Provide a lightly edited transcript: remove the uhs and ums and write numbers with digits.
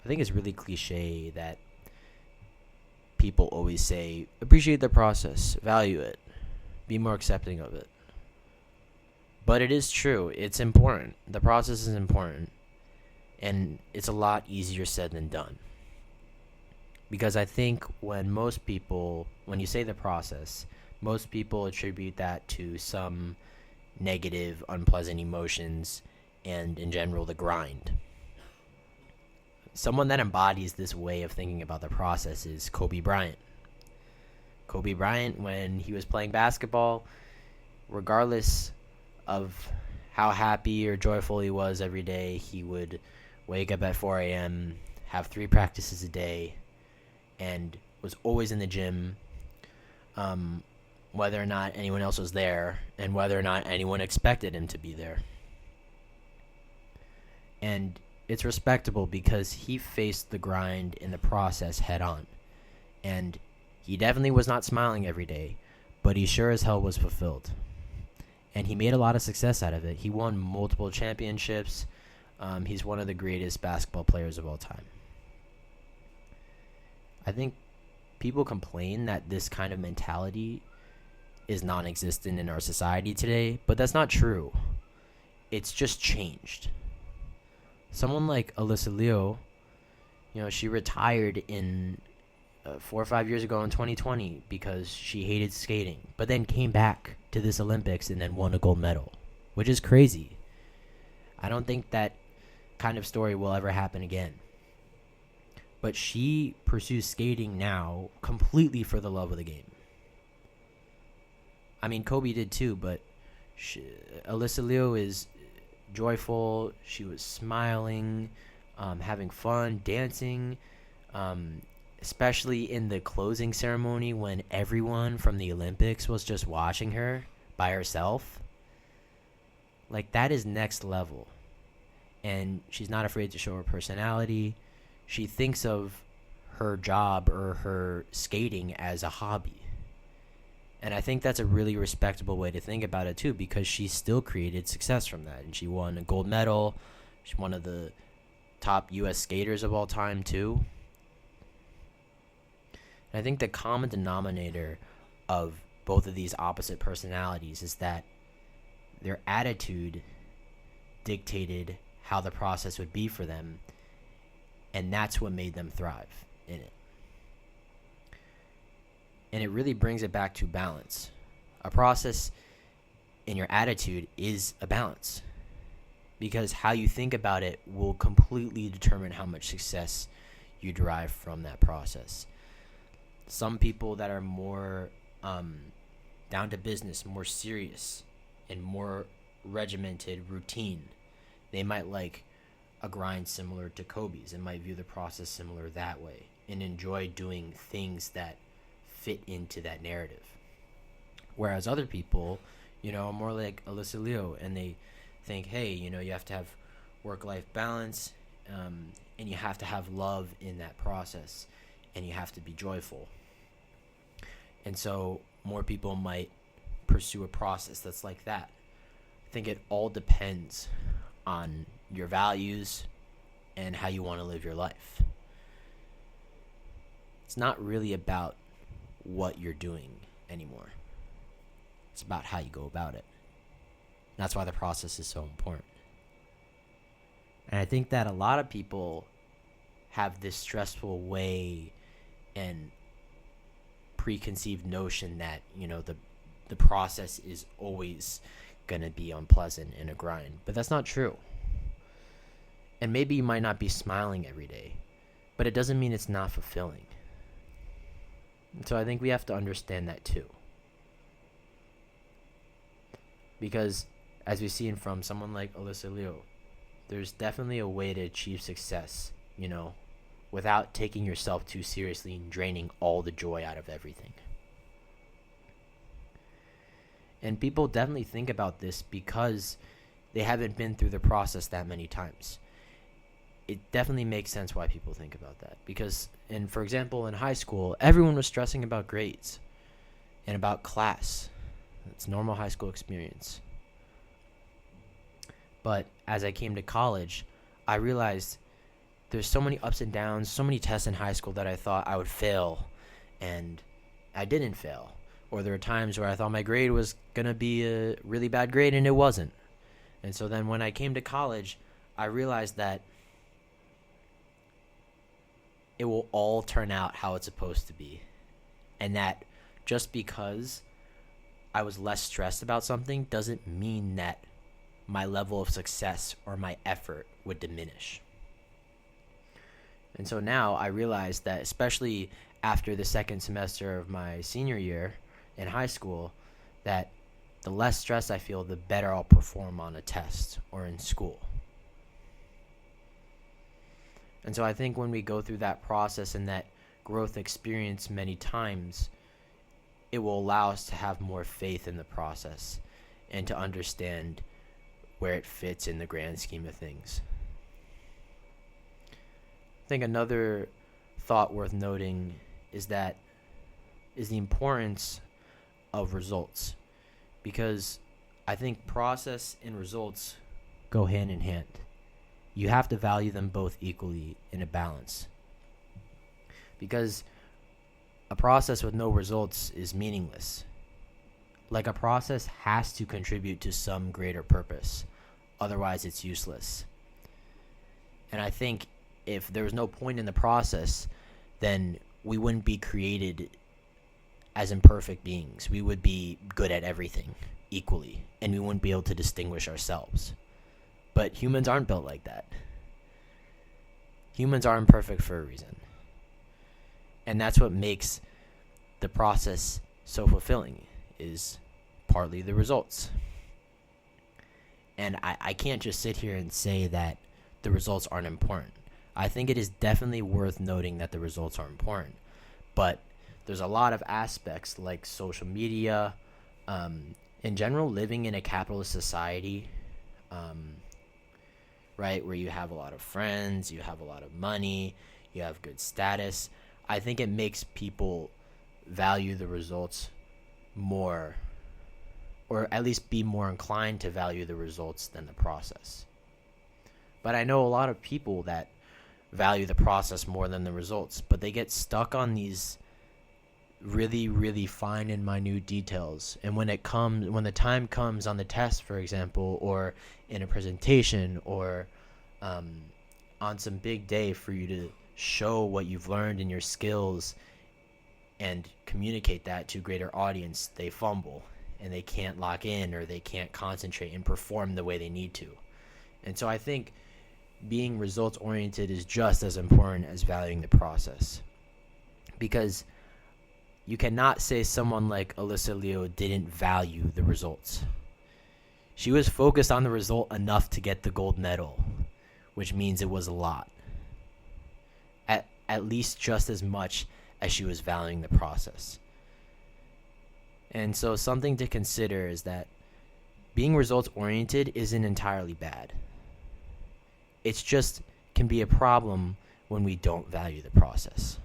I think it's really cliche that people always say, appreciate the process, value it, be more accepting of it. But it is true. It's important. The process is important. And it's a lot easier said than done. Because I think when you say the process, most people attribute that to some negative, unpleasant emotions and, in general, the grind. Someone that embodies this way of thinking about the process is Kobe Bryant. Kobe Bryant, when he was playing basketball, regardless of how happy or joyful he was every day, he would wake up at 4 a.m., have 3 practices a day, and was always in the gym, whether or not anyone else was there, and whether or not anyone expected him to be there. And it's respectable because he faced the grind in the process head on. And he definitely was not smiling every day, but he sure as hell was fulfilled. And he made a lot of success out of it. He won multiple championships. He's one of the greatest basketball players of all time. I think people complain that this kind of mentality is non-existent in our society today, but that's not true. It's just changed. Someone like Alyssa Liu, she retired in 4 or 5 years ago in 2020 because she hated skating, but then came back to this Olympics and then won a gold medal, which is crazy. I don't think that kind of story will ever happen again. But she pursues skating now completely for the love of the game. I mean, Kobe did too, but Alyssa Liu is joyful. She was smiling, having fun, dancing, especially in the closing ceremony when everyone from the Olympics was just watching her by herself. Like, that is next level. And she's not afraid to show her personality. She thinks of her job or her skating as a hobby. And I think that's a really respectable way to think about it too, because she still created success from that. And she won a gold medal. She's one of the top U.S. skaters of all time too. And I think the common denominator of both of these opposite personalities is that their attitude dictated how the process would be for them. And that's what made them thrive in it. And it really brings it back to balance. A process in your attitude is a balance. Because how you think about it will completely determine how much success you derive from that process. Some people that are more down to business, more serious, and more regimented routine, they might like a grind similar to Kobe's and might view the process similar that way and enjoy doing things that fit into that narrative. Whereas other people, are more like Alyssa Liu, and they think, hey, you have to have work-life balance, and you have to have love in that process, and you have to be joyful. And so more people might pursue a process that's like that. I think it all depends on your values and how you want to live your life. It's not really about what you're doing anymore. It's about how you go about it. That's why the process is so important. And I think that a lot of people have this stressful way and preconceived notion that, the process is always going to be unpleasant and a grind. But that's not true. And maybe you might not be smiling every day, but it doesn't mean it's not fulfilling. And so I think we have to understand that too. Because as we've seen from someone like Alyssa Liu, there's definitely a way to achieve success, without taking yourself too seriously and draining all the joy out of everything. And people definitely think about this because they haven't been through the process that many times. It definitely makes sense why people think about that. Because, for example, in high school, everyone was stressing about grades and about class. It's normal high school experience. But as I came to college, I realized there's so many ups and downs, so many tests in high school that I thought I would fail, and I didn't fail. Or there were times where I thought my grade was going to be a really bad grade, and it wasn't. And so then when I came to college, I realized that it will all turn out how it's supposed to be. And that just because I was less stressed about something doesn't mean that my level of success or my effort would diminish. And so now I realize that, especially after the second semester of my senior year in high school, that the less stress I feel, the better I'll perform on a test or in school. And so I think when we go through that process and that growth experience many times, it will allow us to have more faith in the process and to understand where it fits in the grand scheme of things. I think another thought worth noting is the importance of results, because I think process and results go hand in hand. You have to value them both equally in a balance, because a process with no results is meaningless. Like, a process has to contribute to some greater purpose, otherwise it's useless. And I think if there was no point in the process, then we wouldn't be created as imperfect beings. We would be good at everything equally, and we wouldn't be able to distinguish ourselves. But humans aren't built like that. Humans are imperfect for a reason. And that's what makes the process so fulfilling, is partly the results. And I can't just sit here and say that the results aren't important. I think it is definitely worth noting that the results are important. But there's a lot of aspects, like social media, in general, living in a capitalist society, right, where you have a lot of friends, you have a lot of money, you have good status. I think it makes people value the results more, or at least be more inclined to value the results than the process. But I know a lot of people that value the process more than the results, but they get stuck on these really, really fine and minute details. And when the time comes on the test, for example, or in a presentation, or on some big day for you to show what you've learned and your skills and communicate that to a greater audience, they fumble and they can't lock in, or they can't concentrate and perform the way they need to. And so I think being results oriented is just as important as valuing the process, because you cannot say someone like Alyssa Leo didn't value the results. She was focused on the result enough to get the gold medal, which means it was a lot. At least just as much as she was valuing the process. And so something to consider is that being results oriented isn't entirely bad. It's just can be a problem when we don't value the process.